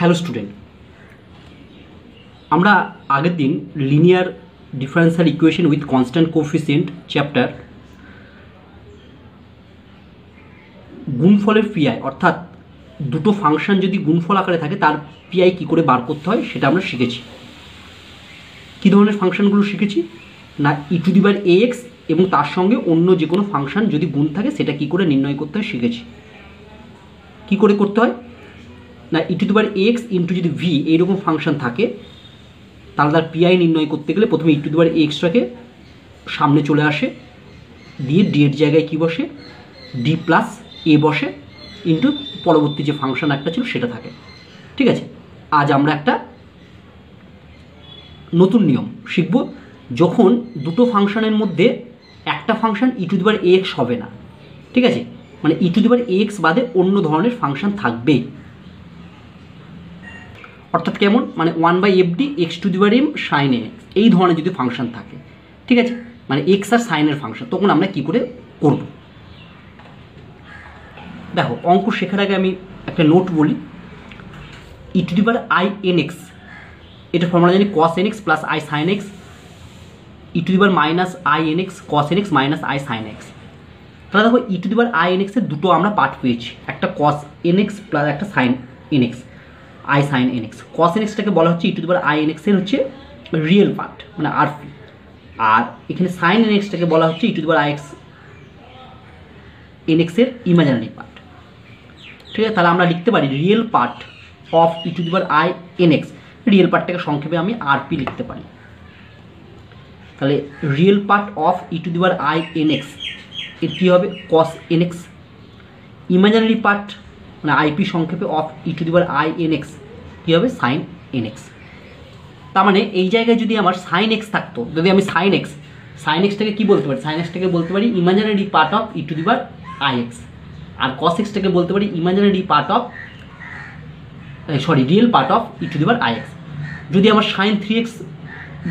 Hello student, আমরা আগের দিন linear differential equation with constant coefficient chapter গুণফলের পিআই অর্থাৎ দুটো ফাংশন যদি গুণফল আকারে থাকে তার পিআই কী করে বার করতে হয় সেটা আমরা শিখেছি। কী ধরনের ফাংশনগুলো শিখেছি না, e⁴ এবং তার সঙ্গে অন্য যে কোনো ফাংশন যদি গুণ থাকে সেটা কী করে নির্ণয় করতে হয় শিখেছি। কী করে করতে হয় না, e⁴ ইন্টু যদি ভি এইরকম ফাংশন থাকে তাহলে তার পিআই নির্ণয় করতে গেলে প্রথমে e⁴টাকে সামনে চলে আসে, দিয়ে ডি এর জায়গায় কী বসে, ডি প্লাস এ বসে, ইন্টু পরবর্তী যে ফাংশন একটা ছিল সেটা থাকে। ঠিক আছে, আজ আমরা একটা নতুন নিয়ম শিখব, যখন দুটো ফাংশনের মধ্যে একটা ফাংশন e⁴x হবে না। ঠিক আছে, মানে e⁴x বাদে অন্য ধরনের ফাংশন থাকবে। অর্থাৎ কেমন, মানে 1/fd x⁴m sin a এই ধরনের যদি ফাংশন থাকে, ঠিক আছে, মানে এক্স আর সাইনের ফাংশন, তখন আমরা কি করে করব। দেখো, অঙ্ক শেখার আগে আমি একটা নোট বলি। e⁻inx এটা ফর্মুলা জানি cos nx plus i sin x, e⁻−inx cos nx minus i sin x। তাহলে দেখো e⁻inx এর দুটো আমরা পার্ট পেয়েছি, একটা cos nx প্লাস একটা sin nx, i sin nx। cos nxটাকে বলা হচ্ছে e⁻inx এর হচ্ছে রিয়েল পার্ট মানে আরপি, আর এখানে sin nxটাকে বলা হচ্ছে e⁻ix nx এর ইমাজিনারি পার্ট। ঠিক আছে, তাহলে আমরা লিখতে পারি real part of e⁻inx, real পার্টটাকে সংক্ষেপে আমি আরপি লিখতে পারি। তাহলে রিয়েল পার্ট অফ e⁻inx এর কী হবে, cos nx, ইমাজিনারি পার্ট মানে আইপি সংক্ষেপে অফ e⁻inx কী হবে, sin nx। তার মানে এই জায়গায় যদি আমার sin x থাকতো, যদি আমি sin xটাকে কী বলতে পারি, sin xটাকে বলতে পারি ইমাজিনারি পার্ট অফ e⁻ix, আর cos xটাকে বলতে পারি imaginary part of real part of e⁻ix। যদি আমার sin 3x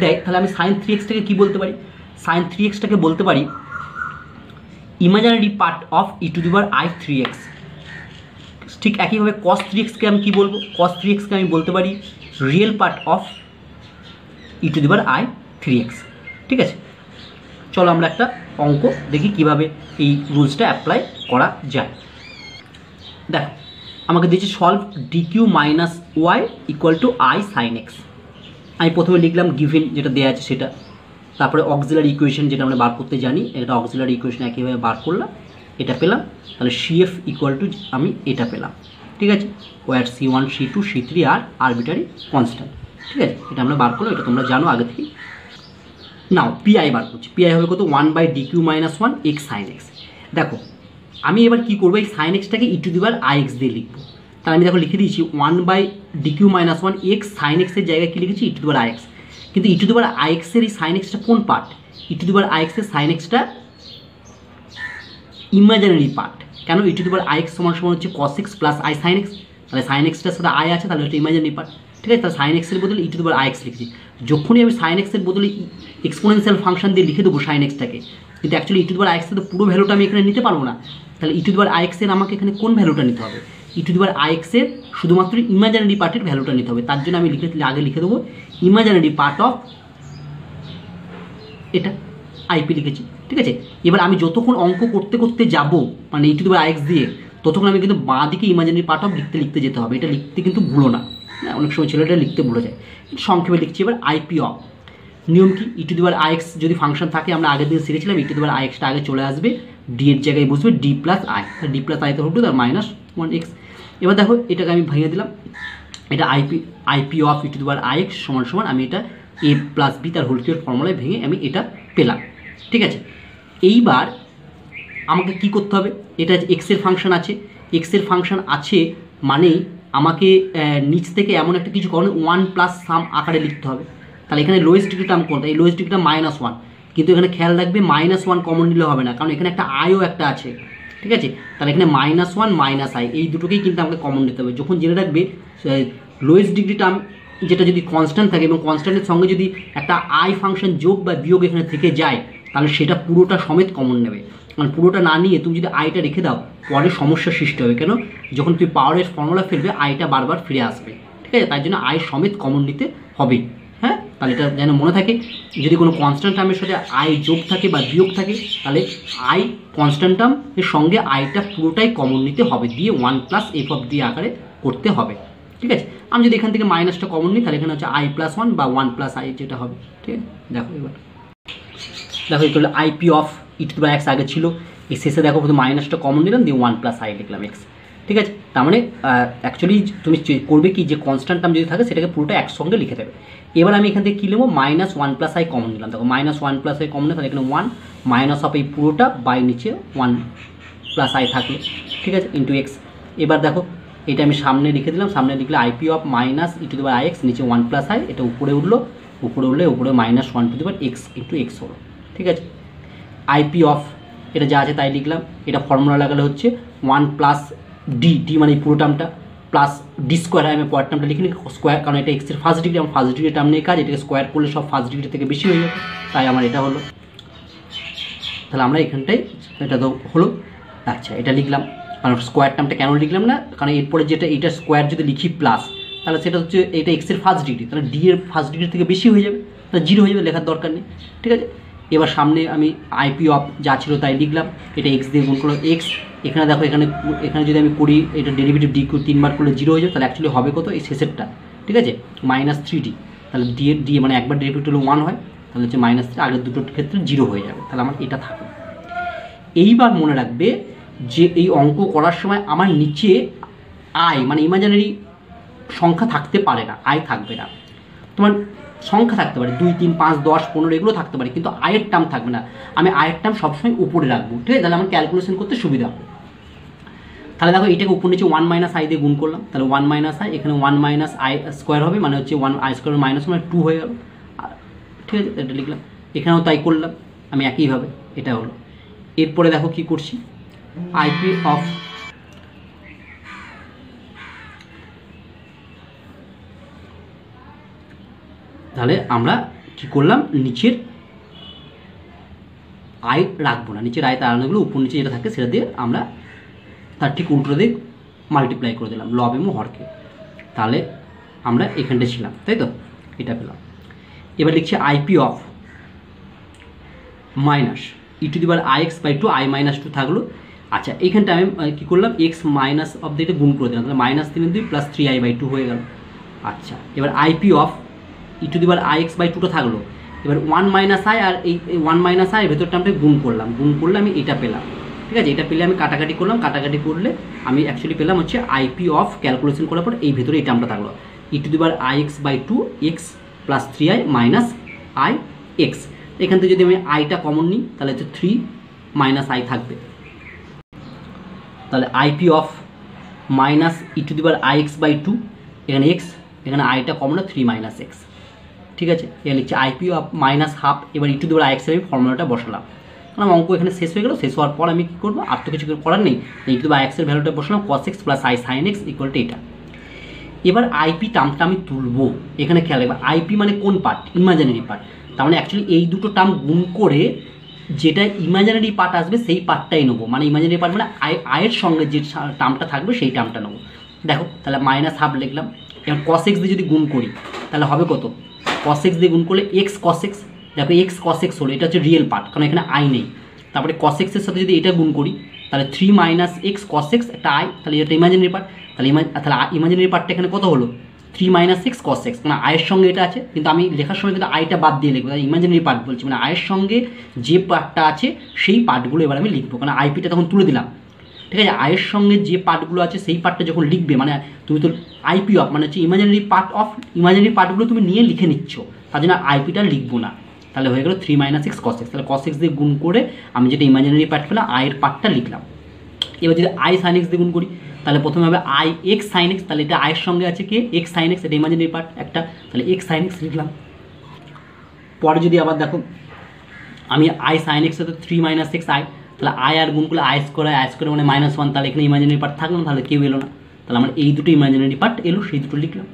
দেয় তাহলে আমি sin 3xটাকে কী বলতে পারি, sin 3xটাকে বলতে পারি ইমাজিনারি পার্ট অফ e⁻i3x। ঠিক একইভাবে cos 3xকে আমি কী বলবো, cos 3xকে আমি বলতে পারি রিয়েল পার্ট অফ e⁻i3x। ঠিক আছে, চলো আমরা একটা অঙ্ক দেখি কিভাবে এই রুলসটা অ্যাপ্লাই করা যায়। দেখো, আমাকে দিয়েছে solve dq minus y equal to i sin x। আমি প্রথমে লিখলাম গিভেন যেটা দেওয়া আছে সেটা, তারপরে অক্সিলারি ইকুয়েশন যেটা আমরা বার করতে জানি, এটা অক্সিলারি ইকুয়েশন একইভাবে বার করলাম, এটা পেলাম। তাহলে CF ইকুয়াল টু আমি এটা পেলাম। ঠিক আছে, ওয়ার C1 C2 C3 আর আরবিটারি কনস্ট্যান্ট। ঠিক আছে, এটা আমরা বার করলাম, এটা তোমরা জানো আগে থেকে। নাও পিআই বার করছি, পিআই হবে কত, 1/dq minus 1 x sin x। দেখো আমি এবার কি করবো, এই sin xটাকে e⁻ix দিয়ে লিখবো। তাহলে আমি দেখো লিখে দিয়েছি 1/dq minus 1 x sin x এর জায়গায় কি লিখেছি e⁻ix। কিন্তু e⁻ix এর এই sin xটা কোন পার্ট, e⁻ix এর sin xটা ইমাজিনারি পার্ট। কেন, e⁻ix সমান হচ্ছে cos x plus i sin x, তাহলে sin xটার সাথে i আছে, তাহলে এটা ইমাজিনারি পার্ট। ঠিক আছে, তাহলে sin x এর বদলে e⁻ix লিখছি। যখনই আমি sin x এর বদলে এক্সপোনেনশিয়াল ফাংশন দিয়ে লিখে দেবো sin xটাকে, কিন্তু অ্যাকচুয়ালি e⁻ix এর তো পুরো ভ্যালুটা আমি এখানে নিতে পারবো না। তাহলে e⁻ix এর আমাকে এখানে কোন ভ্যালুটা নিতে হবে, e⁻ix এর শুধুমাত্র ইমাজিনারি পার্টের ভ্যালুটা নিতে হবে। তার জন্য আমি আগে লিখে দেবো ইমাজিনারি পার্ট অফ এটা আইপি লিখেছি। ঠিক আছে, এবার আমি যতক্ষণ অঙ্ক করতে করতে যাব মানে e⁻ix দিয়ে, ততক্ষণ আমি কিন্তু বাঁ দিকে ইমাজিনারি পার্ট অফ লিখতে যেতে হবে। এটা লিখতে কিন্তু ভুলো না, অনেক সময় ছেলেটা লিখতে ভুলে যায়। সংক্ষেপে লিখছি এবার আইপি অফ। নিয়ম কি, e⁻ix যদি ফাংশন থাকে আমরা আগের দিন শিখেছিলাম e⁻ixটা আগে চলে আসবে, ডি এর জায়গায় বসবে D plus I, D plus I তো হলো তার -1x। এবার দেখো এটাকে আমি ভেঙে দিলাম, এটা আইপি অফ e⁻ix সমান আমি এটা a প্লাস বি তার হোল কিউবের ফর্মুলায় ভেঙে আমি এটা পেলাম। ঠিক আছে, এইবার আমাকে কি করতে হবে, এটা এক্সের ফাংশন আছে, এক্সের ফাংশন আছে মানে আমাকে নিচ থেকে এমন একটা কিছু কারণে 1 প্লাস সাম আকারে লিখতে হবে। তাহলে এখানে লোয়েস্ট ডিগ্রি টার্ম কোনটা, এই লোয়েস্ট ডিগ্রিটা -1, কিন্তু এখানে খেয়াল রাখবে -1 কমন নিলে হবে না, কারণ এখানে একটা আইও একটা আছে। ঠিক আছে, তাহলে এখানে -1 - i এই দুটোকেই কিন্তু আমাকে কমন নিতে হবে। যখন জেনে রাখবে লোয়েস্ট ডিগ্রি টার্ম যেটা যদি কনস্ট্যান্ট থাকে এবং কনস্ট্যান্টের সঙ্গে যদি একটা আই ফাংশন যোগ বা বিয়োগ এখানে থেকে যায়, তাহলে সেটা পুরোটা সমেত কমন নেবে। কারণ পুরোটা না নিয়ে তুমি যদি আইটা রেখে দাও পরে সমস্যার সৃষ্টি হবে। কেন, যখন তুমি পাওয়ারের ফর্মুলা ফেলবে আইটা বারবার ফিরে আসবে। ঠিক আছে, তাই জন্য আই সমেত কমন নিতে হবে। হ্যাঁ, তাহলে এটা যেন মনে থাকে, যদি কোনো কনস্ট্যান্ট টার্মের সাথে আই যোগ থাকে বা বিয়োগ থাকে, তাহলে আই কনস্ট্যান্ট টার্ম এর সঙ্গে আইটা পুরোটাই কমন নিতে হবে, দিয়ে 1 প্লাস এফ অফ ডি আকারে করতে হবে। ঠিক আছে, আমি যদি এখান থেকে মাইনাসটা কমন নিই, তাহলে এখানে হচ্ছে আই প্লাস 1 বা 1 প্লাস আই যেটা হবে। ঠিক আছে, দেখো এবার দেখো এটা হলো IP of e to the power x আগে ছিল, এই শেষে দেখো প্রথমে মাইনাসটা কমন নিলাম, দিয়ে 1 প্লাস আই লিখলাম এক্স। ঠিক আছে, তার মানে অ্যাকচুয়ালি তুমি করবে কি, যে কনস্ট্যান্ট টার্ম যদি থাকে সেটাকে পুরোটা একসঙ্গে লিখে দেবে। এবার আমি এখান থেকে কী নেবো, মাইনাস 1 প্লাস আই কমন নিলাম। দেখো মাইনাস 1 প্লাস আই কমন নিলাম, তাহলে এখানে 1 মাইনাস অফ এই পুরোটা বাই নিচে 1 প্লাস আই থাকলে, ঠিক আছে, ইন্টু এক্স। এবার দেখো এটা আমি সামনে লিখে দিলাম, সামনে লিখলে IP of minus e to the power i x, নিচে 1 প্লাস আই, এটা উপরে উঠলো, উপরে উঠলে উপরে minus 1 two the power x into x হলো। ঠিক আছে, আইপি অফ এটা যা আছে তাই লিখলাম, এটা ফর্মুলা লাগালে হচ্ছে 1 প্লাস ডি, ডি মানে এই পুরো টার্মটা, প্লাস ডি স্কোয়ার, আমি পরের টার্মটা লিখিনি স্কোয়ার, কারণ এটা এক্সের ফার্স্ট ডিগ্রি, আমার ফার্স্ট ডিগ্রি টার্ম নিয়ে কাজ, এটাকে স্কোয়ার করলে সব ফার্স্ট ডিগ্রি থেকে বেশি হয়ে যাবে, তাই আমার এটা হলো। তাহলে আমরা এখানটাই এটা তো হলো। আচ্ছা, এটা লিখলাম, কারণ স্কোয়ার টার্মটা কেন লিখলাম না, কারণ এরপরে যেটা এইটা স্কোয়ার যদি লিখি প্লাস, তাহলে সেটা হচ্ছে এটা এক্সের ফার্স্ট ডিগ্রি, তাহলে ডি এর ফার্স্ট ডিগ্রি থেকে বেশি হয়ে যাবে, তাহলে জিরো হয়ে যাবে, লেখার দরকার নেই। ঠিক আছে, এবার সামনে আমি আইপি অফ যা ছিল তাই লিখলাম, এটা এক্স দিয়ে গুণ করলাম এক্স। এখানে দেখো এখানে যদি আমি করি, এটা ডেরিভেটিভ ডি 3বার করলে জিরো হয়ে যাবে, তাহলে অ্যাকচুয়ালি হবে কত, এই শেষেরটা, ঠিক আছে, মাইনাস 3d, তাহলে ডি মানে একবার ডেরিভেটিভ হলো 1 হয়, তাহলে হচ্ছে মাইনাস 3, আগের দুটোর ক্ষেত্রে জিরো হয়ে যাবে, তাহলে আমার এটা থাকবে। এইবার মনে রাখবে যে এই অঙ্ক করার সময় আমার নিচে আই মানে ইমাজিনারি সংখ্যা থাকতে পারে না, আই থাকবে না। তোমার সংখ্যা থাকতে পারে 2, 3, 5, 10, 15 এগুলো থাকতে পারে, কিন্তু আয়ের টার্ম থাকবে না। আমি আয়ের টার্ম সবসময় উপরে রাখবো, ঠিক আছে, তাহলে আমার ক্যালকুলেশন করতে সুবিধা হবে। তাহলে দেখো এইটাকে উপর নিচে 1 মাইনাস আই দিয়ে গুণ করলাম, তাহলে 1 মাইনাস আই, এখানে 1 মাইনাস আই স্কোয়ার হবে, মানে হচ্ছে 1 আই স্কোয়ার মাইনাস মানে 2 হয়ে গেল। ঠিক আছে, এটা লিখলাম, এখানেও তাই করলাম আমি একইভাবে, এটা হলো। এরপরে দেখো কি করছি, আইপি অফ তাহলে আমরা কি করলাম, নিচের আয় রাখবো না, নিচের আয় তাড়ানোগুলো উপর নিচে যেটা থাকে সেটা দিয়ে আমরা তার ঠিক উল্টো দিয়ে মাল্টিপ্লাই করে দিলাম লব এবং হরকে, তাহলে আমরা এখানটা ছিলাম, তাই তো, এটা পেলাম। এবার লিখছি PI of minus e to the power i x by 2, i minus 2 থাকলো। আচ্ছা, এইখানটা আমি কী করলাম, এক্স মাইনাস অফ দিয়ে গুণ করে দিলাম, তাহলে মাইনাস 3 2 প্লাস 3i বাই 2 হয়ে গেল। আচ্ছা, এবার PI of e to the power i x by 2টা থাকলো, এবার 1 মাইনাস আই আর এই 1 মাইনাস আই ভেতরটা আমি গুণ করলাম, গুণ করলে আমি এটা পেলাম। ঠিক আছে, এটা পেলে আমি কাটাকাটি করলাম, কাটাকাটি করলে আমি অ্যাকচুয়ালি পেলাম হচ্ছে আইপি অফ, ক্যালকুলেশন করার পর এই ভেতরে এই টার্মটা থাকলো, e to the power i x by 2 x plus 3i minus i x. এখান থেকে যদি আমি আইটা কমন নিই, তাহলে হচ্ছে 3 মাইনাস আই থাকবে, তাহলে PI of minus e to the power i x by 2, এখানে এক্স, এখানে আইটা কমন না 3 মাইনাস এক্স। ঠিক আছে, এখানে লিখছে আইপি অফ মাইনাস হাফ, এবার ই টু দি পাওয়ার আই এক্সের আমি ফর্মুলাটা বসালাম, কারণ অঙ্ক এখানে শেষ হয়ে গেল, শেষ হওয়ার পর আমি কী করবো, আর তো কিছু করার নেই, ই টু দি পাওয়ার এক্সের ভ্যালুটা বসালাম cos x plus i sine x equal to এটা। এবার আইপি টার্মটা আমি তুলবো, এখানে খেয়াল রাখবে আইপি মানে কোন পার্ট, ইমাজিনারি পার্ট, তার মানে অ্যাকচুয়ালি এই দুটো টার্ম গুণ করে যেটা ইমাজিনারি পার্ট আসবে সেই পার্টটাই নেবো, মানে ইমাজিনারি পার্ট মানে আয়ের সঙ্গে যে টার্মটা থাকবে সেই টার্মটা নেবো। দেখো তাহলে মাইনাস হাফ লিখলাম, এবার cos x দিয়ে যদি গুণ করি তাহলে হবে কত, cos x দিয়ে গুণ করলে এক্স cos x, দেখো এক্স cos x হলো, এটা হচ্ছে রিয়েল পার্ট, কারণ এখানে আই নেই। তারপরে cos x এর সাথে যদি এটা গুণ করি তাহলে 3 মাইনাস এক্স cos x একটা আই, তাহলে এটা ইমাজিনারি পার্ট, তাহলে ইমাজিনারি পার্টটা এখানে কত হলো 3 মাইনাস এক্স cos x, মানে আয়ের সঙ্গে এটা আছে, কিন্তু আমি লেখার সময় কিন্তু আইটা বাদ দিয়ে লিখবো, ইমাজিনারি পার্ট বলছি, মানে আয়ের সঙ্গে যে পার্টটা আছে সেই পার্টগুলো এবার আমি লিখবো, কারণ আইপিটা তখন তুলে দিলাম। ঠিক আছে, আয়ের সঙ্গে যে পার্টগুলো আছে সেই পার্টটা যখন লিখবে, মানে তুমি তো আইপি অফ মানে হচ্ছে ইমাজিনারি পার্ট অফ, ইমাজিনারি পার্টগুলো তুমি নিয়ে লিখে নিচ্ছ, তার জন্য আইপিটা লিখবো না, তাহলে হয়ে গেল 3 মাইনাস এক্স cos x, তাহলে cos x দিয়ে গুণ করে আমি যেটা ইমাজিনারি পার্ট পেলাম আয়ের পার্টটা লিখলাম। এবার যদি আই সাইন এক্স দিয়ে গুণ করি তাহলে প্রথমে হবে আই এক্স সাইন এক্স, তাহলে এটা আয়ের সঙ্গে আছে কে এক্স সাইন এক্স, এটা ইমাজিনারি পার্ট একটা, তাহলে এক্স সাইন এক্স লিখলাম। পরে যদি আবার দেখো আমি আই সাইন এক্স হতো 3 মাইনাস এক্স আই, তাহলে আই আর গুণ করলে আই স্কোয়ার মানে -1, তাহলে এখানে ইমাজিনারি পার্ট থাকলো না, তাহলে কেউ এলো না, তাহলে আমার এই দুটো ইমাজিনারি পার্ট এলো, সেই দুটো লিখলাম।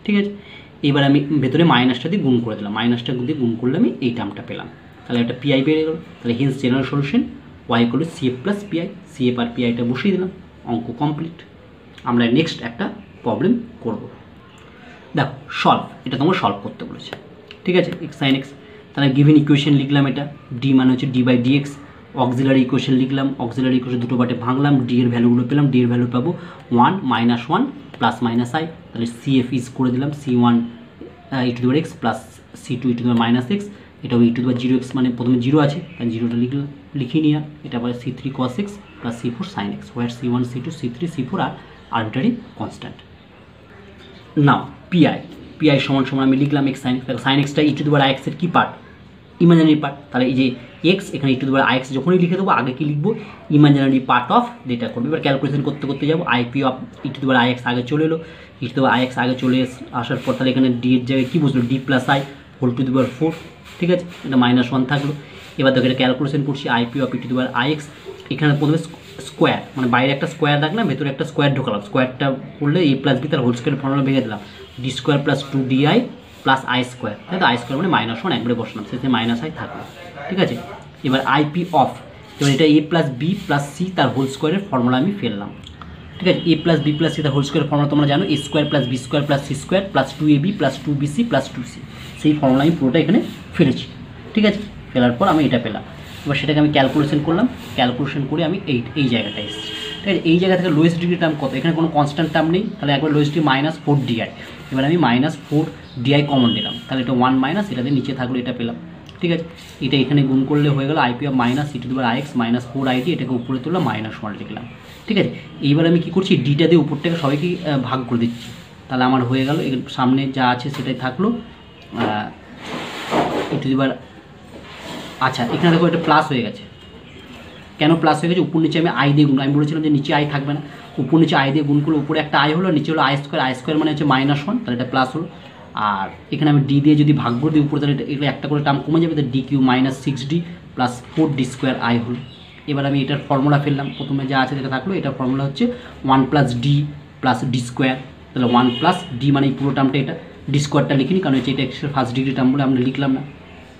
ঠিক আছে, এবার আমি ভেতরে মাইনাসটা দিয়ে গুণ করে দিলাম, মাইনাসটা দিয়ে গুণ করলে আমি এই টার্মটা পেলাম, তাহলে একটা পিআই বেড়ে গেল, তাহলে hence general solution y equal to CF plus PI, CF আর পিআইটা বসিয়ে দিলাম, অঙ্ক কমপ্লিট। আমরা নেক্সট একটা প্রবলেম করব। দেখো সলভ, এটা তোমাকে সলভ করতে বলেছে, ঠিক আছে। এক্স সাইন এক্স, তাহলে গিভেন ইকুয়েশন লিখলাম, এটা ডি মানে হচ্ছে d by dx. Auxiliary equation লিখলাম, অক্সিলারি ইকুয়েশন দুটো পার্টে ভাঙলাম, ডি এর ভ্যালুগুলো পেলাম, ডি এর ভ্যালু পাবো 1 - 1 প্লাস মাইনাস আই, তাহলে সি এফ ইজ করে দিলাম C1 E to the power x plus C2 E to the power minus x, এটাও ই টু দি পাওয়ার 0x, মানে প্রথমে 0 আছে তাই 0টা লিখি নিয়ে, এটা আবার C3 cos x plus C4 sin x, where C1 C2 C3 C4 আর আরবিটারি কনস্ট্যান্ট। নাও পিআই সমান সমান আমি লিখলাম এক্স সাইন এক্স। সাইন এক্সটা e to the power i এক্সের কী পার্ট? Imaginary part. তাহলে এই যে এক্স এখানে e to the power i x যখনই লিখে দেবো আগে কি লিখবো? ইমাজিনারি পার্ট অফ যেটা করবো। এবার ক্যালকুলেশন করতে করতে যাবো, IP of e to the power i x আগে চলে এলো, e to the power i x আগে চলে আসার পর তাহলে এখানে ডি এর জায়গায় কী বসলো? D plus i whole to the power 4, ঠিক আছে, এটা -1 থাকলো। এবার দেখো এটা ক্যালকুলেশন করছি, IP of e to the power i x, এখানে প্রথমে স্কোয়ার মানে বাইরে একটা স্কোয়ার রাখলাম, ভেতরে একটা স্কোয়ার ঢোকালাম, স্কোয়ারটা করলে এ প্লাস বি তার হোল স্কোয়ার ফর্মুলা ভেঙে দিলাম, D square plus 2di plus I square, তাই তো আই স্কোয়ার মানে -1 একবারে বসলাম, সেখানে মাইনাস আই থাকলো, ঠিক আছে। এবার আইপি অফ, এবার এটা a plus b plus c তার হোল স্কোয়ারের ফর্মুলা আমি ফেললাম, ঠিক আছে। A plus b plus c তার হোল স্কোয়ারের ফর্মুলা তোমরা জানো, a square plus b square plus c square plus 2ab plus 2bc plus 2c, সেই ফর্মুলা আমি পুরোটা এখানে ফেলেছি, ঠিক আছে। ফেলার পর আমি এটা পেলাম, এবার সেটাকে আমি ক্যালকুলেশন করলাম, ক্যালকুলেশন করে আমি এই জায়গাটা এসেছি, ঠিক আছে। এই জায়গা থেকে লোয়েস্ট ডিগ্রি টার্ম কত? এখানে কোনো কনস্ট্যান্ট টার্ম নেই, তাহলে একবার লোয়েস্ট ডিগ্রি -4di, এবার আমি -4di কমন দিলাম, তাহলে এটা 1 মাইনাস এটাতে নিচে থাকলো, এটা পেলাম, ঠিক আছে। এটা এখানে গুণ করলে হয়ে গেল IP of minus e to the power i x minus 4id, এটাকে উপরে তুললাম -1 লিখলাম, ঠিক আছে। এইবার আমি কী করছি? ডিটা দিয়ে উপরটাকে সবাইকে ভাগ করে দিচ্ছি, তাহলে আমার হয়ে গেল, সামনে যা আছে সেটাই থাকলো ই টু দি পাওয়ার। আচ্ছা এখানে দেখো এটা প্লাস হয়ে গেছে, কেন প্লাস হয়ে গেছে? উপর নিচে আমি আই দিয়ে গুণ, আমি বলেছিলাম যে নিচে আই থাকবে না, উপর নিচে আই দিয়ে গুণ করলে উপরে একটা আই হলো, নিচে হলো আই স্কোয়ার মানে হচ্ছে -1, তাহলে এটা প্লাস হলো। আর এখানে আমি ডি দিয়ে যদি ভাগ করে দিই উপরে, তাহলে এটা একটা করে টার্ম কমে যাবে, তাহলে d q -6d plus 4d square i হলো। এবার আমি এটার ফর্মুলা ফেললাম, প্রথমে যা আছে যেটা থাকলো, এটার ফর্মুলা হচ্ছে 1 plus D plus D square, তাহলে 1 প্লাস ডি মানে এই পুরো টার্মটা, এটা ডি স্কোয়ারটা লিখিনি কারণ হচ্ছে এটা এক্সের ফার্স্ট ডিগ্রি টার্ম বলে আমরা লিখলাম না,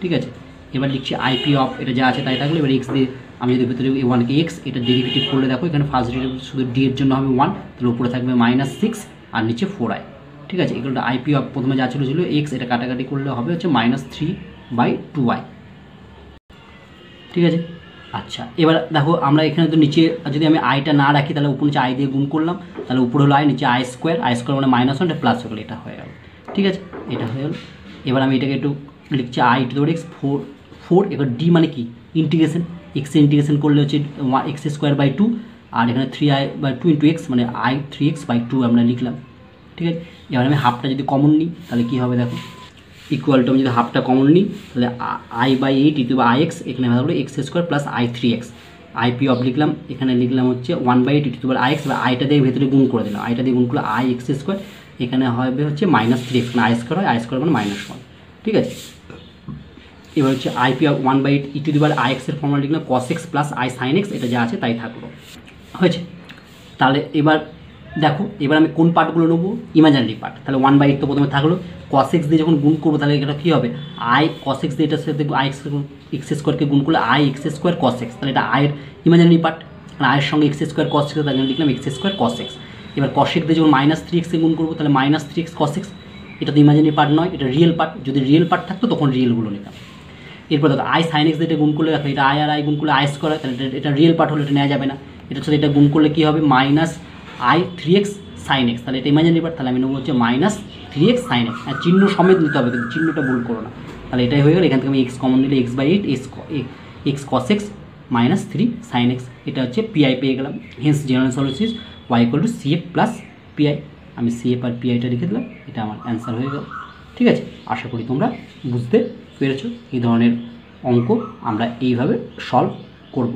ঠিক আছে। এবার লিখছি আইপি অফ, এটা যা আছে তাই থাকলো, এবার এক্স দিয়ে আমি যদি ভেতরে 1 এক্স এটা ডেরিভেটিভ করলে দেখো এখানে ফার্স্ট ডিগ্রি শুধু ডি এর জন্য হবে 1, তাহলে উপরে থাকবে -6 আর নিচে 4i, ঠিক আছে। এগুলোটা আইপি অফ প্রথমে যা ছিল এক্স, এটা কাটাকাটি করলে হবে হচ্ছে -3/2i, ঠিক আছে। আচ্ছা এবার দেখো আমরা এখানে তো নিচে যদি আমি আইটা না রাখি তাহলে উপর নিচে আই দিয়ে গুণ করলাম, তাহলে উপরে হলো আই, নিচে আই স্কোয়ার মানে -1 এটা প্লাস হয়ে গেলো, এটা হয়ে গেল, ঠিক আছে, এটা হয়ে গেল। এবার আমি এটাকে একটু লিখছি I two the power x 4, এবার ডি মানে কি? ইন্টিগ্রেশন, এক্সে ইন্টিগ্রেশন করলে হচ্ছে x²/2 আর এখানে 3i/2 × x মানে i 3x/2 আমরা লিখলাম, ঠিক আছে। এবার আমি হাফটা যদি কমন নিই তাহলে কী হবে দেখো, ইকুয়াল টু আমি যদি হাফটা কমন নিই তাহলে i/8 E to the power x, এখানে হলো x² plus i 3x, IP of লিখলাম, এখানে লিখলাম হচ্ছে 1/8 ই টু দি পাওয়ার ix, এবার আইটা দিয়ে ভেতরে গুণ করে দিলাম, আইটা দিয়ে গুণ করলে i x², এখানে হবে হচ্ছে -3x, মানে i² হয়, i² মানে -1, ঠিক আছে। এবার হচ্ছে IP of 1/8 E to the power ix এর ফর্মুলা লিখলাম cos x plus i sin x, এটা যা আছে তাই থাকলো, হয়েছে। তাহলে এবার দেখো এবার আমি কোন পার্টগুলো নেবো? Imaginary part. তাহলে 1/8 তো প্রথমে থাকলো, cos x দিয়ে যখন গুণ করবো তাহলে এটা কী হবে? i cos x দিয়ে এটার সাথে x² গুণ করলে i x² cos x, তাহলে এটা আয়ের ইমাজিনারি পার্ট, মানে আয়ের সঙ্গে x² cos x, তাই জন্য লিখলাম x² cos x। এবার cos x দিয়ে যখন -3x গুণ করবো তাহলে -3x cos x, এটা তো ইমাজিনারি পার্ট নয়, এটা রিয়েল পার্ট, যদি রিয়েল পার্ট থাকতো তখন রিয়েলগুলো নিতাম। এরপর দেখো i sin x দিয়ে এটা গুণ করলে দেখো এটা i আর i গুণ করলে i স্কোয়ার হয়, তাহলে এটা রিয়েল পার্ট হলে এটা নেওয়া যাবে না, এটার সাথে এটা গুণ করলে কী হবে? -i 3x sin x, তাহলে এটা ইমাজিনারি পার্ট, তাহলে আমি নেবো হচ্ছে -3x sin x, আর চিহ্ন সমেত নিতে হবে কিন্তু চিহ্নটা ভুল করো না, তাহলে এটাই হয়ে গেল। এখান থেকে আমি x কমন নিলে x/8 x cos x -3 sin x, এটা হচ্ছে পিআই পেয়ে গেলাম। Hence general solution y = CF plus PI, আমি CF আর পিআইটা লিখে দিলাম, এটা আমার অ্যান্সার হয়ে গেল, ঠিক আছে। আশা করি তোমরা বুঝতে পেরেছো, এই ধরনের অঙ্ক আমরা এইভাবে সলভ করব।